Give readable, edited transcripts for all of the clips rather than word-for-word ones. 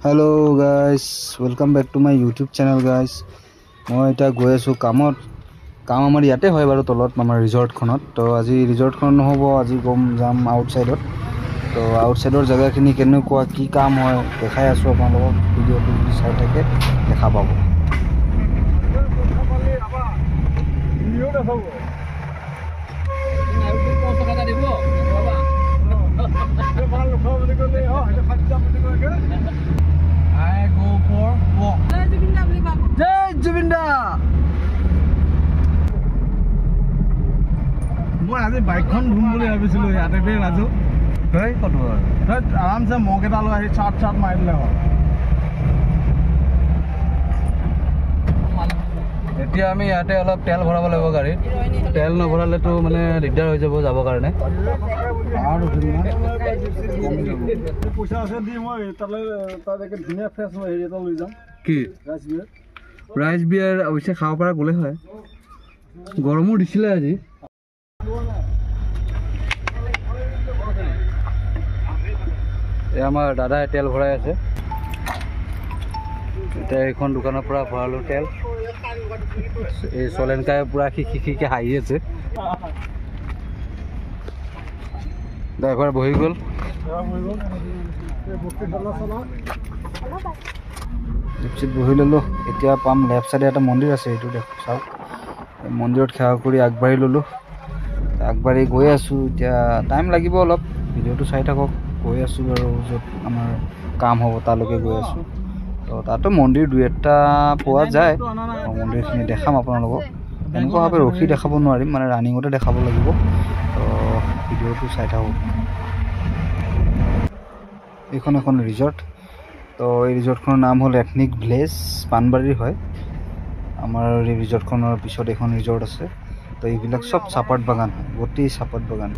Hello guys welcome back to my YouTube channel guys मैं इतना गई आसो कामत काम आमार इते है बार तलत आमार रिजर्ट तो आज रिजर्ट नहब आज गम जाम आउटसाइड तो आउटसाइडर जगहखिनि केनेकुवा की काम है देखाई आसो आपनालोকক भिडिओ चाई थाके देखा पाब। I go for walk. Jai Jubinda. মই আজি বাইকখন ধুম বুলি ভাবিছিলো ইয়াতে বে ৰাজু তই কত আৰামছে মগ এটা লৈ আহি চাট মাৰি দিলে হয়। এতিয়া আমি ইয়াতে অলপ তেল ভৰাব লাগিব গাড়ীত তেল নভৰালেতো মানে দিগদাৰ হৈ যাব কাৰণে আৰু পইচা আছে দি মই তালৈ তাত একে ধুনীয়া ফ্ৰেছ হেৰি এটা লৈ যাম কি ৰাইচ বিয়াৰ অৱশ্যে খাব পৰা গ'লে হয় গৰমো দিছিলে আজি। আমাৰ দাদাই তেল ভৰাই আছে এতিয়া এইখন দোকানৰ পৰা ভৰালো তেল এই চলেনকাই পুৰা খিখিকে হাঁহি আছে ড্ৰাইভাৰ বহি গ'ল লিপচিত বহি ল'লোঁ। এতিয়া পাম লেফ্ট চাইডে এটা মন্দিৰ আছে এইটো চাওক মন্দিৰত সেৱা কৰি আগবাঢ়ি ল'লোঁ আগবাঢ়ি গৈ আছোঁ এতিয়া টাইম লাগিব অলপ ভিডিঅ'টো চাই থাকক গৈ আছোঁ আৰু য'ত আমাৰ কাম হ'ব তালৈকে গৈ আছোঁ তো তাতো মন্দিৰ দুই এটা পোৱা যায় মন্দিৰখিনি দেখাম আপোনালোকক এনেকুৱাভাৱে ৰখি দেখাব নোৱাৰিম মানে ৰানিঙতে দেখাব লাগিব তো ভিডিঅ'টো চাই থাকক। এইখন এখন ৰিজৰ্ট তো এই ৰিজৰ্টখনৰ নাম হ'ল এথনিক ভিলেজ পাণবাৰীৰ হয় আমাৰ এই ৰিজৰ্টখনৰ পিছত এখন ৰিজৰ্ট আছে তো এইবিলাক চব চাহপাত বাগান হয় গোটেই চাহপাত বাগান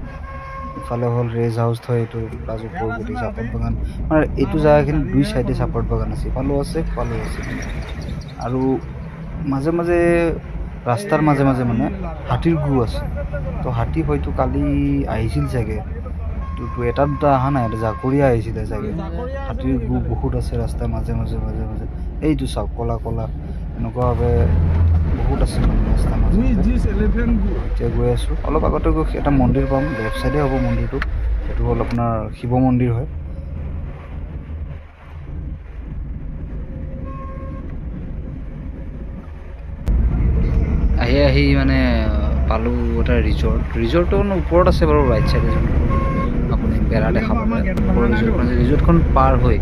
ইফালে হ'ল ৰেজ হাউচ থয় এইটো ৰাজপুৰ গোটেই চাহপাত বাগান মানে এইটো জেগাখিনি দুই চাইডে চাহপাত বাগান আছে ইফালেও আছে সিফালেও আছে আৰু মাজে মাজে ৰাস্তাৰ মাজে মাজে মানে হাতীৰ গু আছে তো হাতী হয়তো কালি আহিছিল চাগে তো এটা দুটা অহা নাই জাকৰীয়া আহিছিলে চাগে হাতীৰ গু বহুত আছে ৰাস্তাৰ মাজে মাজে মাজে মাজে এইটো চাওক ক'লা ক'লা এনেকুৱাভাৱে বহুত আছে মানে ৰাস্তাৰ মাজে এতিয়া গৈ আছোঁ অলপ আগতে গৈ এটা মন্দিৰ পাম লেফ্ট চাইডে হ'ব মন্দিৰটো সেইটো হ'ল আপোনাৰ শিৱ মন্দিৰ হয়। আহি মানে পালোঁ এটা ৰিজৰ্টটো ওপৰত আছে বাৰু ৰাইট চাইডে আপুনি বেৰা দেখা পাব ৰিজৰ্টখন পাৰ হৈ